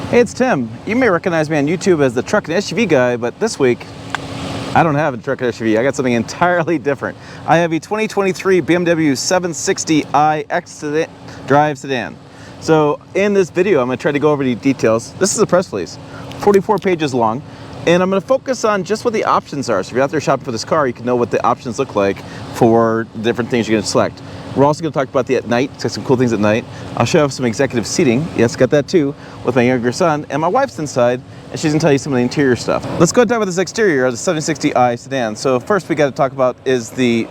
Hey, it's Tim. You may recognize me on YouTube as the truck and SUV guy, but this week, I don't have a truck and SUV. I got something entirely different. I have a 2023 BMW 760i xDrive sedan. So in this video, I'm going to try to go over the details. This is a press release, 44 pages long, and I'm going to focus on just what the options are. So if you're out there shopping for this car, you can know what the options look like for different things you're going to select. We're also going to talk about the at night, some cool things at night. I'll show you some executive seating. Yes, got that too, with my younger son. And my wife's inside, and she's going to tell you some of the interior stuff. Let's go and talk about this exterior of the 760i sedan. So first we got to talk about is the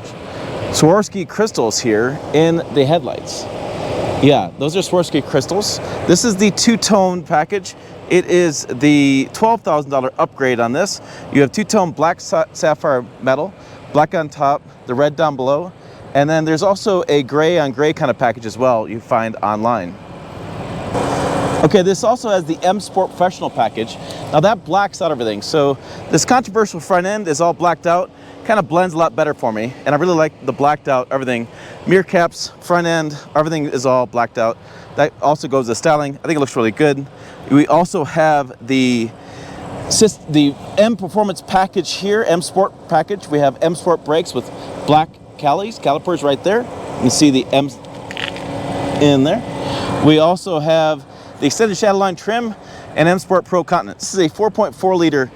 Swarovski crystals here in the headlights. Yeah, those are Swarovski crystals. This is the two-tone package. It is the $12,000 upgrade on this. You have two-tone black sapphire metal, black on top, the red down below. And then there's also a gray on gray kind of package as well you find online. Okay, this also has the M Sport Professional package. Now that blacks out everything. So this controversial front end is all blacked out. Kind of blends a lot better for me. And I really like the blacked out everything. Mirror caps, front end, everything is all blacked out. That also goes to styling. I think it looks really good. We also have the M Performance package here, M Sport package. We have M Sport brakes with black calipers right there. You can see the M's in there. We also have the extended Shadowline trim and M Sport Pro Continent. This is a 4.4 liter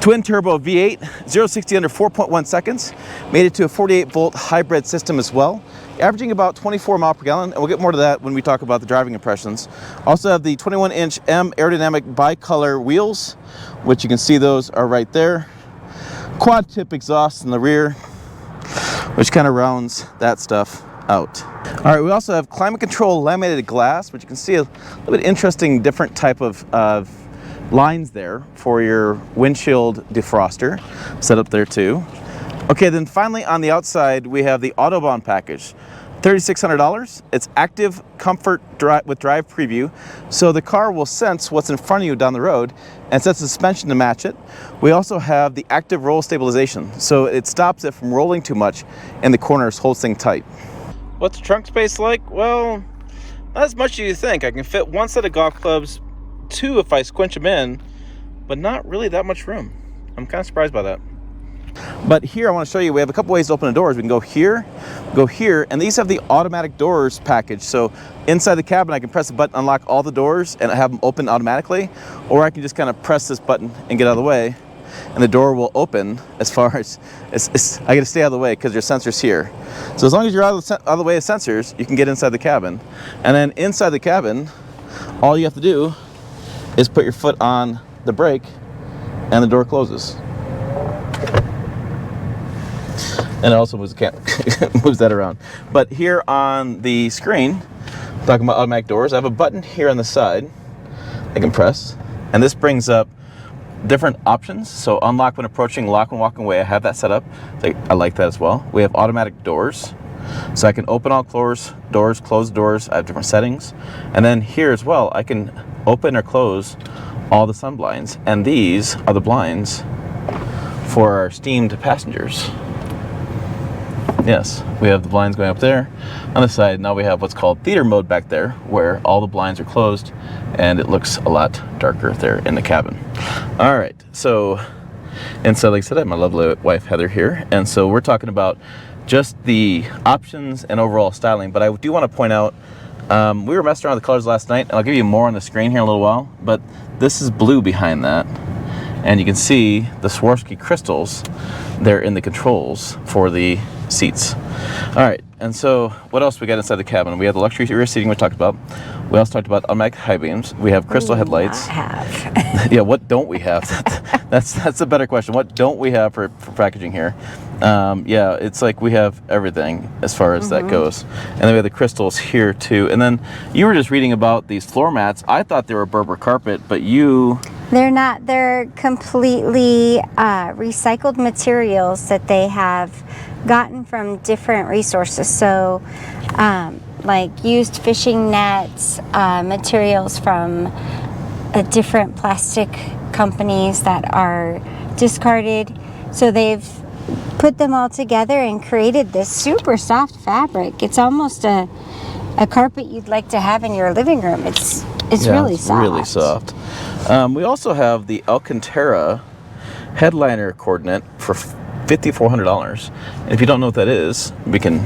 twin turbo V8, 0-60 under 4.1 seconds. Made it to a 48 volt hybrid system as well, averaging about 24 miles per gallon, and we'll get more to that when we talk about the driving impressions. Also have the 21-inch M aerodynamic bicolor wheels, which you can see those are right there. Quad tip exhaust in the rear, which kind of rounds that stuff out. All right, we also have climate control laminated glass, which you can see a little bit interesting, different type of lines there for your windshield defroster set up there too. Okay, then finally on the outside, we have the Autobahn package. $3,600. It's active comfort with drive preview. So the car will sense what's in front of you down the road and sets the suspension to match it. We also have the active roll stabilization. So it stops it from rolling too much and the corners holds things tight. What's the trunk space like? Well, not as much as you think. I can fit one set of golf clubs, two if I squinch them in, but not really that much room. I'm kind of surprised by that. But here I want to show you, we have a couple ways to open the doors. We can go here, and these have the automatic doors package. So inside the cabin, I can press the button, unlock all the doors, and have them open automatically. Or I can just kind of press this button and get out of the way, and the door will open as far as, I got to stay out of the way because there's sensors here. So as long as you're out of the way of sensors, you can get inside the cabin. And then inside the cabin, all you have to do is put your foot on the brake, and the door closes. And it also moves that around. But here on the screen, talking about automatic doors, I have a button here on the side I can press, and this brings up different options. So unlock when approaching, lock when walking away. I have that set up. I like that as well. We have automatic doors, so I can open all doors, close doors. I have different settings. And then here as well, I can open or close all the sun blinds, and these are the blinds for our esteemed passengers. Yes, we have the blinds going up there. On the side, now we have what's called theater mode back there, where all the blinds are closed and it looks a lot darker there in the cabin. All right, so inside, like I said, I have my lovely wife Heather here, and so we're talking about just the options and overall styling. But I do want to point out, we were messing around with the colors last night, and I'll give you more on the screen here in a little while, but this is blue behind that. And you can see the Swarovski crystals there in the controls for the seats. All right, and so what else we got inside the cabin? We have the luxury rear seating we talked about. We also talked about automatic high beams. We have crystal headlights. Yeah, what don't we have? That's a better question. What don't we have for packaging here? Yeah, it's like we have everything as far as that goes. And then we have the crystals here too. And then you were just reading about these floor mats. I thought they were Berber carpet, but you... They're not. They're completely recycled materials that they have gotten from different resources. So like used fishing nets, materials from different plastic companies that are discarded. So they've put them all together and created this super soft fabric. It's almost a carpet you'd like to have in your living room. It's It's really soft. Really soft. We also have the Alcantara headliner coordinate for $5,400. And if you don't know what that is, we can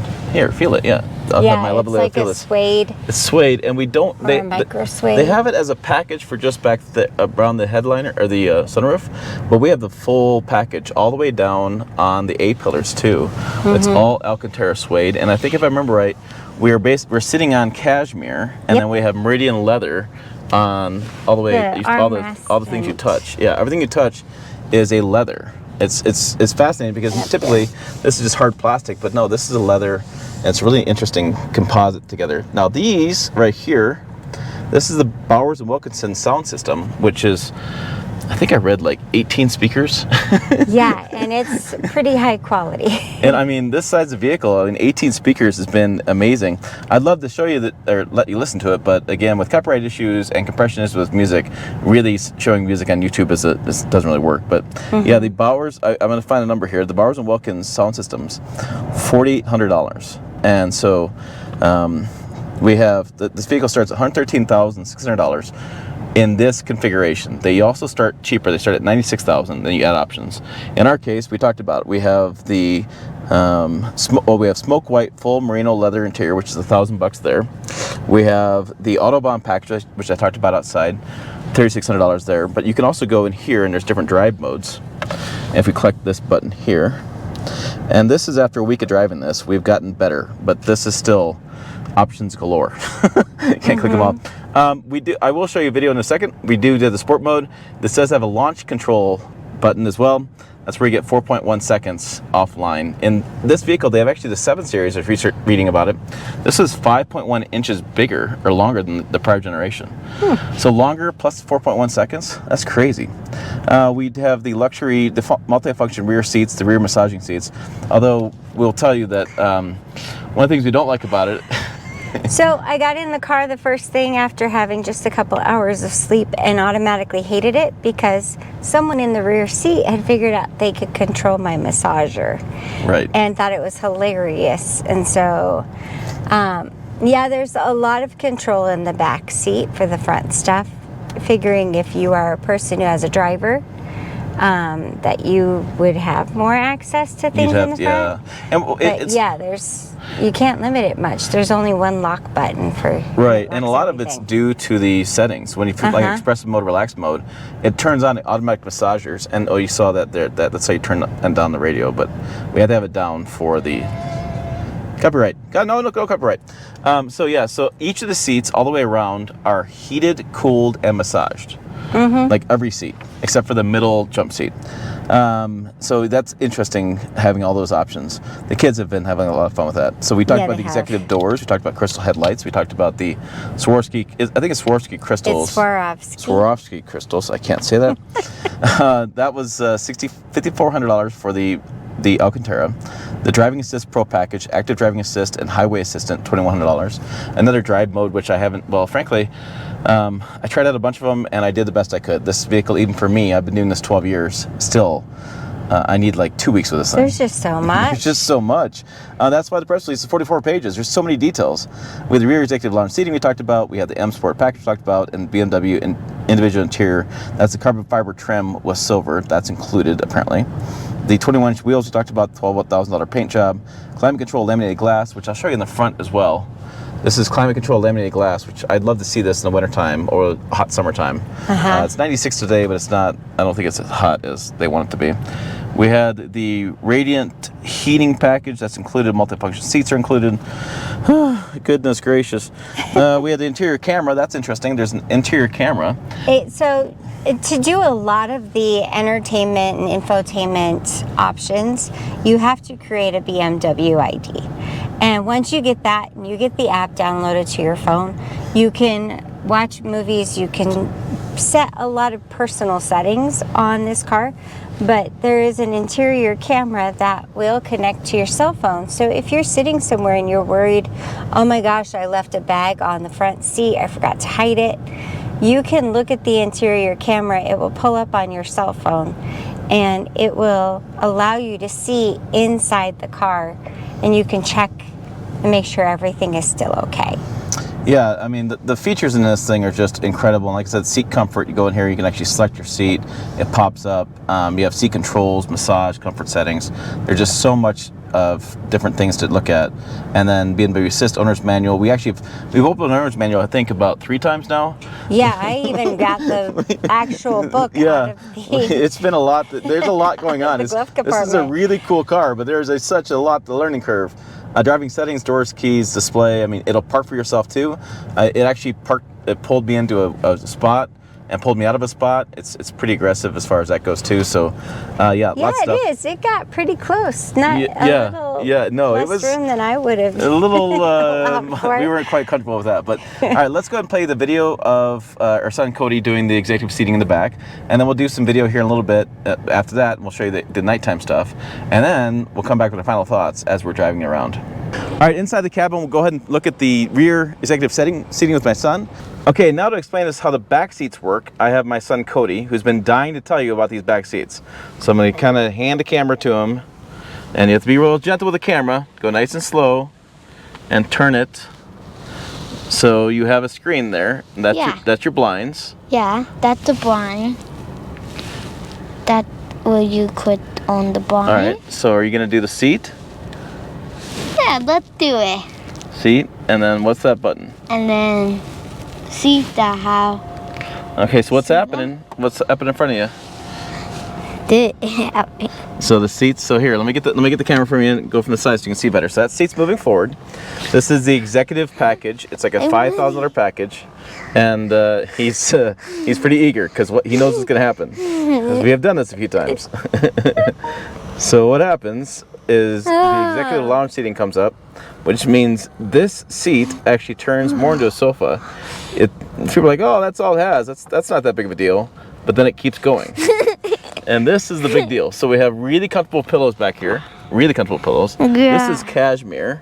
feel it. Yeah, I'll have my lovely it's like a suede. It's suede, and we don't. Or a micro suede. They have it as a package for just back around the headliner or the sunroof, but we have the full package all the way down on the A pillars too. It's all Alcantara suede, and I think if I remember right, we're sitting on cashmere, and then we have Meridian leather on all the way all the things you touch. Yeah, everything you touch is a leather. It's fascinating because typically this is just hard plastic, but no, this is a leather, and it's really interesting composite together. Now these right here, this is the Bowers & Wilkinson sound system, which is, I think I read like 18 speakers. Yeah, and it's pretty high quality. And I mean, this size of vehicle, 18 speakers has been amazing. I'd love to show you that, or let you listen to it, but again, with copyright issues and compression issues with music, really showing music on YouTube doesn't really work. But yeah, the Bowers, I'm going to find a number here. The Bowers & Wilkins sound systems, $4,800. And so we have, this vehicle starts at $113,600. In this configuration. They also start cheaper. They start at $96,000. Then you add options. In our case, we talked about it. We have the we have smoke white full merino leather interior, which is $1,000 there. We have the Autobahn package, which I talked about outside, $3,600 there. But you can also go in here, and there's different drive modes. And if we click this button here, and this is after a week of driving this, we've gotten better, but this is still options galore. You can't click them all. I will show you a video in a second. We do the sport mode. This does have a launch control button as well. That's where you get 4.1 seconds offline. In this vehicle, they have actually the 7 Series, if you're reading about it. This is 5.1 inches bigger or longer than the prior generation. So longer plus 4.1 seconds, that's crazy. We have the luxury, the multi-function rear seats, the rear massaging seats. Although we'll tell you that one of the things we don't like about it. So I got in the car the first thing after having just a couple hours of sleep and automatically hated it because someone in the rear seat had figured out they could control my massager. Right. And thought it was hilarious. And so, yeah, there's a lot of control in the back seat for the front stuff. Figuring if you are a person who has a driver, that you would have more access to things in the front. Yeah. And you can't limit it much. There's only one lock button for right, and a lot of it's due to the settings. When you put like expressive mode, relaxed mode, it turns on the automatic massagers, and you saw that there. That's how you turn and down the radio, but we had to have it down for the copyright. No copyright. So each of the seats all the way around are heated, cooled, and massaged. Like every seat, except for the middle jump seat. So that's interesting, having all those options. The kids have been having a lot of fun with that. So we talked about the executive doors, we talked about crystal headlights, we taled about the Swarovski, I think it's Swarovski crystals. It's Swarovski. Swarovski crystals, I can't say that. That was $5,400 for the Alcantara. The Driving Assist Pro package, Active Driving Assist, and Highway Assistant, $2,100. Another drive mode, which I haven't, well, frankly, I tried out a bunch of them, and I did the best I could. This vehicle, even for me, I've been doing this 12 years, still, I need like 2 weeks with this thing. There's just so much. There's just so much. That's why the press release is 44 pages. There's so many details. With the rear executive lounge seating we talked about, we had the M Sport package we talked about, and BMW individual interior. That's the carbon fiber trim with silver. That's included, apparently. The 21-inch wheels we talked about, $12,000 paint job. Climate control laminated glass, which I'll show you in the front as well. This is climate control laminated glass, which I'd love to see this in the wintertime or hot summertime. It's 96 today, but it's not, I don't think it's as hot as they want it to be. We had the radiant heating package that's included. Multifunction seats are included. Goodness gracious. We had the interior camera. That's interesting. There's an interior camera. So to do a lot of the entertainment and infotainment options, you have to create a BMW ID. And once you get that and you get the app downloaded to your phone, you can watch movies, you can set a lot of personal settings on this car, but there is an interior camera that will connect to your cell phone. So if you're sitting somewhere and you're worried, oh my gosh, I left a bag on the front seat, I forgot to hide it, you can look at the interior camera. It will pull up on your cell phone and it will allow you to see inside the car, and you can check and make sure everything is still okay. Yeah, I mean, the features in this thing are just incredible. And like I said, seat comfort, you go in here, you can actually select your seat. It pops up. You have seat controls, massage, comfort settings. There's just so much of different things to look at. And then BMW Assist Owner's Manual. We've opened Owner's Manual, I think, about 3 times now. Yeah, I even got the actual book out of the... It's been a lot. There's a lot going on. The glove This compartment. is a really cool car, but there's such a lot, the learning curve. Driving settings, doors, keys, display. I mean, it'll park for yourself too. It actually pulled me into a spot and pulled me out of a spot. It's pretty aggressive as far as that goes too. So, yeah, lots of stuff. It is. It got pretty close. Not No, less it was room than I would have. a little. We weren't quite comfortable with that, but all right, let's go ahead and play the video of our son Cody doing the executive seating in the back, and then we'll do some video here in a little bit after that, and we'll show you the nighttime stuff, and then we'll come back with our final thoughts as we're driving around. All right, inside the cabin, we'll go ahead and look at the rear executive seating with my son. Okay, now to explain us how the back seats work, I have my son Cody, who's been dying to tell you about these back seats. So I'm going to kind of hand the camera to him, and you have to be real gentle with the camera. Go nice and slow, and turn it so you have a screen there. And that's your blinds. Yeah, that's the blind. That will you put on the blind. All right. So are you going to do the seat? Yeah, let's do it. Seat, and then what's that button? And then see that how. Okay, so what's happening? What's up in front of you? The So the seats. So here, let me get the camera from you and go from the side so you can see better. So that seat's moving forward. This is the executive package. It's like a $5,000 package, and he's pretty eager because he knows what's going to happen. 'Cause we have done this a few times. So what happens is the executive lounge seating comes up, which means this seat actually turns more into a sofa. People are like, oh, that's all it has. That's not that big of a deal. But then it keeps going. And this is the big deal. So we have really comfortable pillows back here. Really comfortable pillows. Yeah. This is cashmere.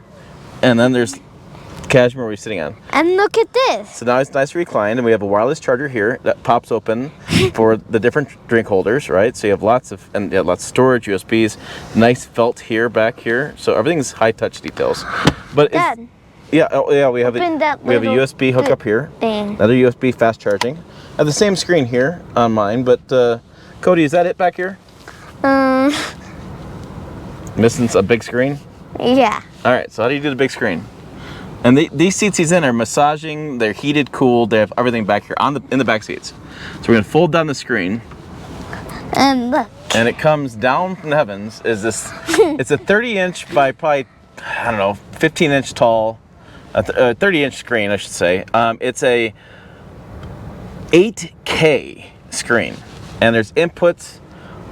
And then there's cashmere we're sitting on. and look at this. So now it's nice reclined, and we have a wireless charger here that pops open for the different drink holders, right? So you have lots of storage, USBs, nice felt here, back here. So everything's high touch details. But Dad, we have open that we have a little USB hookup here. thing. Another USB fast charging. I have the same screen here on mine, but Cody, is that it back here? Missing a big screen? Yeah. All right, so how do you do the big screen? And these seats he's in are massaging, they're heated, cooled, they have everything back here in the back seats. So we're gonna fold down the screen. And look. And it comes down from the heavens, it's a 30-inch by probably, I don't know, 15-inch tall, 30-inch screen, I should say. It's a 8K screen, and there's inputs.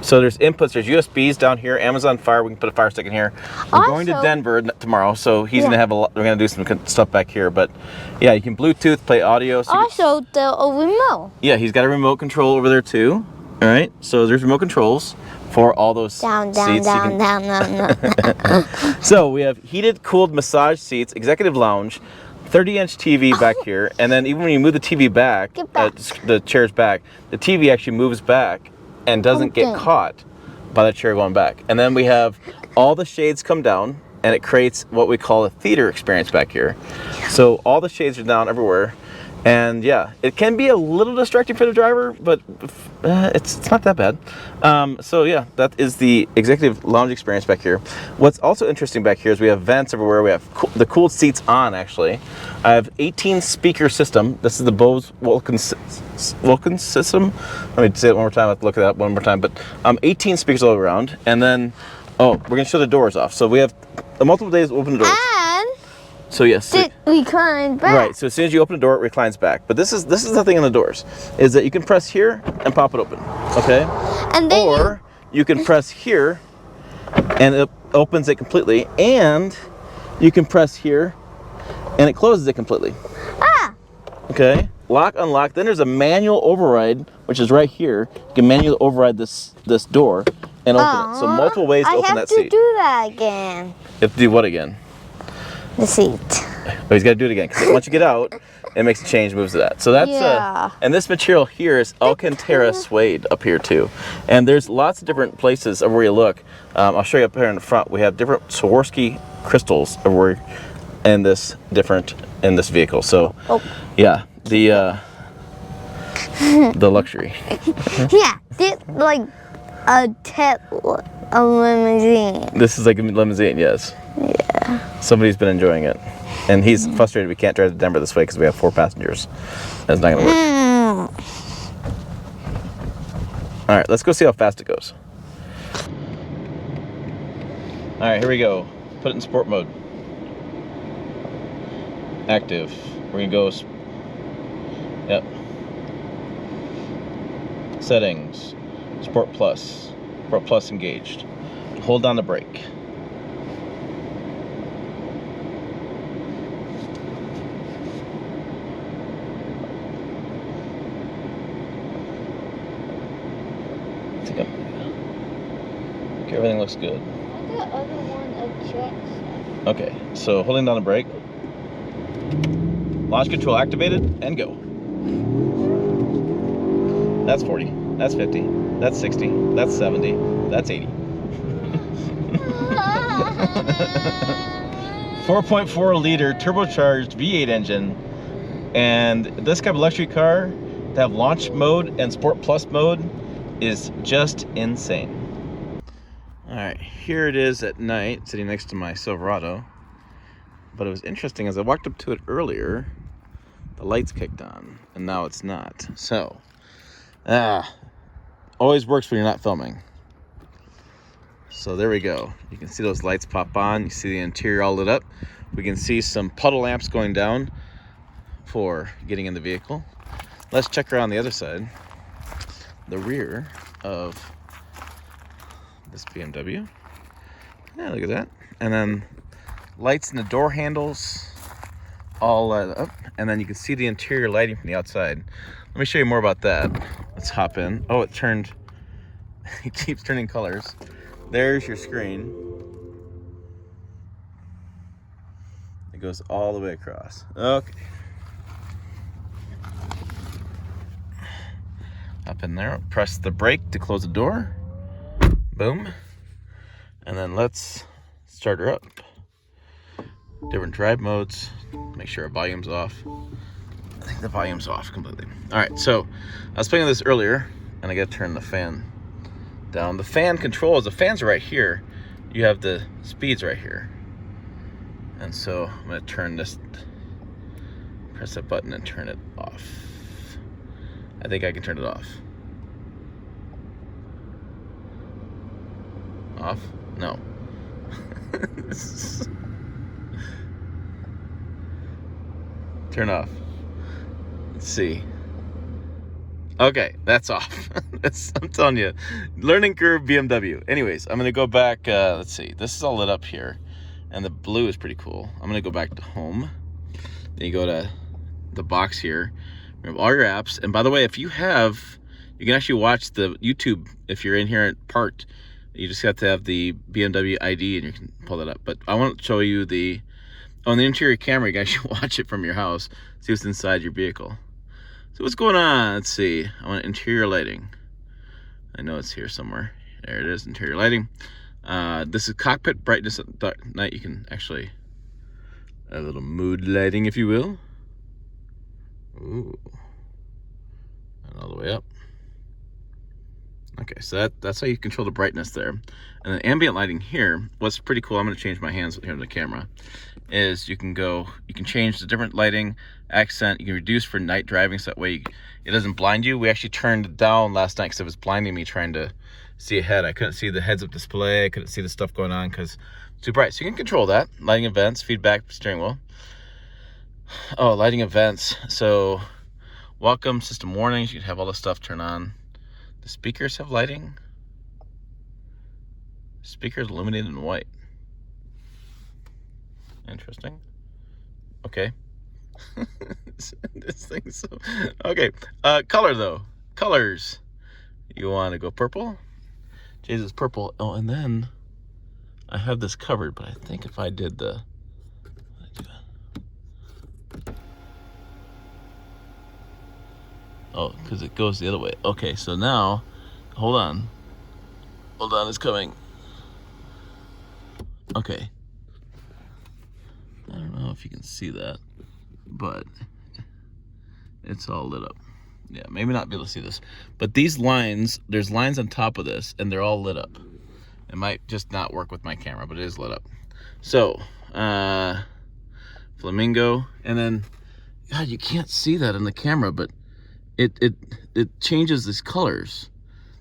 So there's USBs down here, Amazon Fire, we can put a Fire Stick in here. We're going to Denver tomorrow, so he's gonna have we're gonna do some stuff back here, but yeah, you can Bluetooth, play audio. So Also, the remote. yeah, he's got a remote control over there too. All right, so there's remote controls for all those Down. So we have heated, cooled massage seats, executive lounge, 30-inch TV back here, and then even when you move the TV back, the chair's back, the TV actually moves back and doesn't get caught by the chair going back. And then we have all the shades come down, and it creates what we call a theater experience back here. So all the shades are down everywhere, and yeah, it can be a little distracting for the driver, but it's not that bad. So yeah, that is the executive lounge experience back here. What's also interesting back here is we have vents everywhere. We have the cooled seats on, actually. I have 18 speaker system. This is the Bose Wilkins system. Let me say it one more time. I have to look at that one more time. But 18 speakers all around. And then, we're going to show the doors off. So we have multiple days to open the doors. And So yes. it reclines back. Right. So as soon as you open the door, it reclines back. But this is the thing on the doors, is that you can press here and pop it open. Okay. And then Or you can press here, and it opens it completely. And you can press here, and it closes it completely. Okay. Lock, unlock. Then there's a manual override, which is right here. You can manually override this door and open it. So multiple ways to open that seat. I have to do that again. You have to do what again? The seat. Oh, he's got to do it again, because once you get out, it makes a change, moves to that. So that's and this material here is Alcantara suede up here too. And there's lots of different places everywhere you look. I'll show you up here in the front. We have different Swarovski crystals everywhere. and this different in this vehicle. So, yeah, the luxury. Yeah, this like a limousine. This is like a limousine, yes. Yeah. Somebody's been enjoying it. And he's frustrated we can't drive to Denver this way because we have 4 passengers. That's not going to work. All right, let's go see how fast it goes. All right, here we go. Put it in sport mode. Active. We're going to go. Yep. Settings. Sport Plus. Sport Plus engaged. Hold down the brake. Okay, everything looks good. The other one adjusts. Okay, so holding down the brake. Launch control activated and go. That's 40. That's 50. That's 60. That's 70. That's 80. 4.4 liter turbocharged V8 engine. And this kind of luxury car to have launch mode and Sport Plus mode is just insane. All right, here it is at night, sitting next to my Silverado. But it was interesting, as I walked up to it earlier, the lights kicked on, and now it's not. So, always works when you're not filming. So there we go. You can see those lights pop on. You see the interior all lit up. We can see some puddle lamps going down for getting in the vehicle. Let's check around the other side. The rear of this BMW. Yeah, look at that. And then lights in the door handles all up. And then you can see the interior lighting from the outside. Let me show you more about that. Let's hop in. Oh, it turned. It keeps turning colors. There's your screen. It goes all the way across. Okay. Up in there. Press the brake to close the door. Boom. And then let's start her up. Different drive modes. Make sure our volume's off. I think the volume's off completely. All right, so I was playing with this earlier, and I got to turn the fan down. The fan controls, the fans are right here. You have the speeds right here. And so I'm going to turn this, press that button and turn it off. I think I can turn it off. Off? No. Turn off. Let's see. Okay, that's off. I'm telling you, learning curve BMW. Anyways, I'm gonna go back. Let's see. This is all lit up here, and the blue is pretty cool. I'm gonna go back to home. Then you go to the box here. You have all your apps. And by the way, if you have, you can actually watch the YouTube if you're in here at part. You just have to have the BMW ID and you can pull that up. But I want to show you the, on the interior camera, you can actually watch it from your house, see what's inside your vehicle. So what's going on? Let's see. I want interior lighting. I know it's here somewhere. There it is, interior lighting. This is cockpit brightness at night. You can actually, a little mood lighting, if you will. Ooh. And all the way up. Okay, so that's how you control the brightness there. And then ambient lighting here, what's pretty cool, I'm gonna change my hands here on the camera, is you can change the different lighting, accent, you can reduce for night driving so that way it doesn't blind you. We actually turned it down last night because it was blinding me trying to see ahead. I couldn't see the heads-up display, I couldn't see the stuff going on because it's too bright. So you can control that. Lighting events, feedback, steering wheel. Oh, lighting events. So welcome, system warnings, you can have all the stuff turn on. The speakers have lighting. Speakers illuminated in white. Interesting. Okay. This thing's so... Okay. Color, though. Colors. You want to go purple? Jesus, purple. Oh, and then I have this covered, but I think if I did the... Oh, because it goes the other way. Okay, so now, hold on. Hold on, it's coming. Okay. don't know if you can see that, but it's all lit up. Yeah, maybe not be able to see this, but these lines, there's lines on top of this, and they're all lit up. It might just not work with my camera, but it is lit up. So, flamingo, and then, God, you can't see that in the camera, but it changes these colors.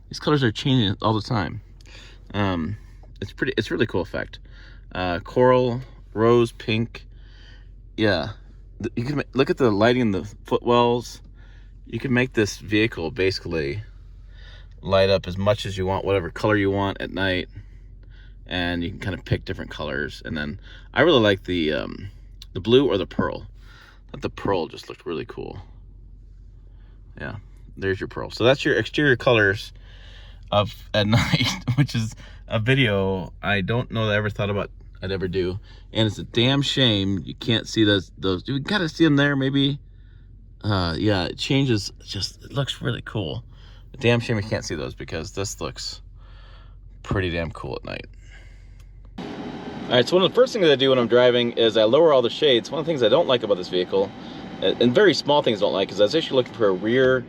These colors are changing all the time. It's really cool effect. Coral, rose, pink. Yeah, you can look at the lighting in the footwells. You can make this vehicle basically light up as much as you want, whatever color you want at night, and you can kind of pick different colors. And then I really like the blue or the pearl. But the pearl just looked really cool. Yeah, there's your pearl. So that's your exterior colors of at night, which is a video I don't know that I ever thought about I'd ever do, and it's a damn shame you can't see those. You gotta see them there, maybe. Yeah, it changes. It looks really cool. A damn shame you can't see those, because this looks pretty damn cool at night. All right, so one of the first things I do when I'm driving is I lower all the shades. One of the things I don't like about this vehicle, and very small things I don't like, is I was actually looking for a rear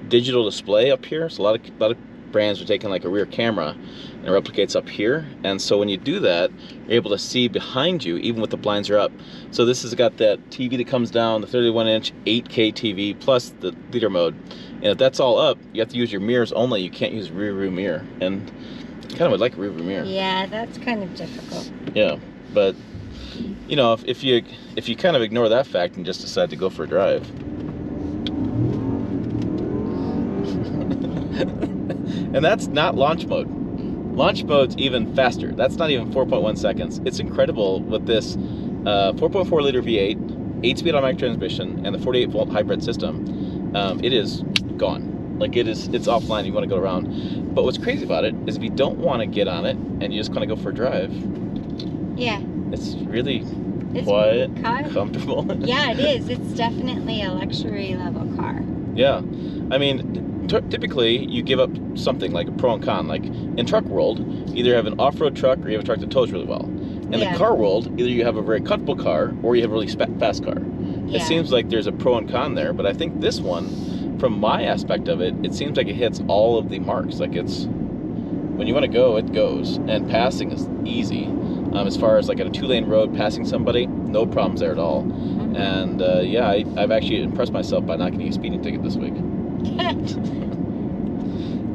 digital display up here. So a lot of brands are taking like a rear camera and it replicates up here, and so when you do that, you're able to see behind you even with the blinds are up. So this has got that TV that comes down, the 31-inch 8K TV plus the theater mode, and if that's all up, you have to use your mirrors only. You can't use rear view mirror, and I kind of would like a rear view mirror. Yeah, that's kind of difficult. Yeah, but you know, if you kind of ignore that fact and just decide to go for a drive. And that's not launch mode. Launch mode's even faster. That's not even 4.1 seconds. It's incredible with this 4.4 liter V8, 8-speed automatic transmission, and the 48 volt hybrid system. It is gone. Like it's offline. You want to go around. But what's crazy about it is if you don't want to get on it and you just want to go for a drive. Yeah. It's really quiet, comfortable. Yeah, it is. It's definitely a luxury level car. Yeah. I mean, typically you give up something like a pro and con. Like in truck world, either you have an off-road truck or you have a truck that tows really well. In the car world, either you have a very comfortable car or you have a really fast car. It seems like there's a pro and con there, but I think this one, from my aspect of it, it seems like it hits all of the marks. Like it's, when you want to go, it goes, and passing is easy. As far as like at a 2-lane road, passing somebody, no problems there at all. And yeah, I've actually impressed myself by not getting a speeding ticket this week.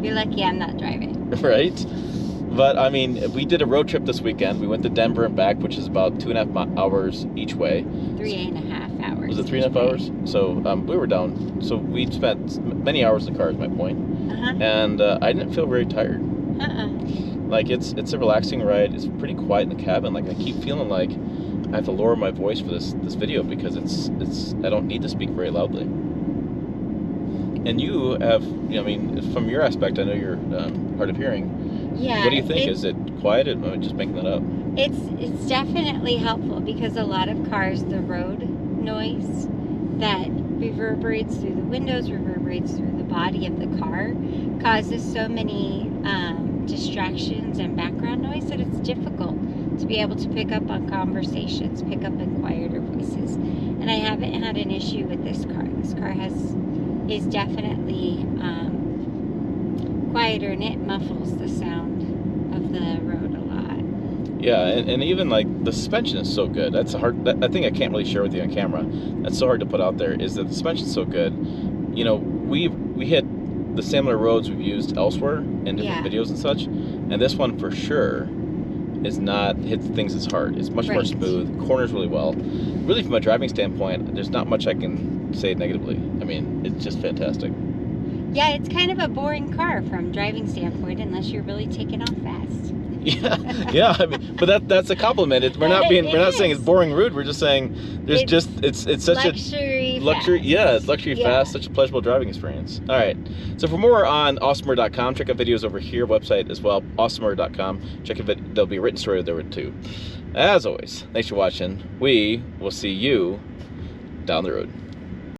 You're lucky I'm not driving. Right? But I mean, we did a road trip this weekend. We went to Denver and back, which is about 2.5 hours each way. 3.5 hours. Was it 3.5 hours? So we were down. So we spent many hours in the car, is my point. And I didn't feel very tired. Like it's a relaxing ride. It's pretty quiet in the cabin. Like I keep feeling like I have to lower my voice for this video because I don't need to speak very loudly. And you have, I mean, from your aspect, I know you're hard of hearing. Yeah. What do you think? Is it quiet, or am I just making that up? It's definitely helpful because a lot of cars, the road noise that reverberates through the windows, reverberates through the body of the car, causes so many distractions and background noise that it's difficult to be able to pick up on conversations, pick up on quieter voices. And I haven't had an issue with this car. This car is definitely quieter, and it muffles the sound of the road a lot. Yeah, and even like the suspension is so good. That's that thing I can't really share with you on camera. That's so hard to put out there, is that the suspension's so good. You know, we hit the similar roads we've used elsewhere in different videos and such, and this one for sure is not hits things as hard. It's much more smooth, corners really well. Really, from a driving standpoint, there's not much I can say negatively. I mean, it's just fantastic. Yeah, it's kind of a boring car from driving standpoint unless you're really taking off fast. Yeah. I mean, but that's a compliment. We're not saying it's boring, rude. We're just saying it's such luxury. Yeah, it's luxury fast. Such a pleasurable driving experience. All right. So for more on awesomer.com, check out videos over here. Website as well, awesomer.com. Check it. There'll be a written story there too. As always, thanks for watching. We will see you down the road.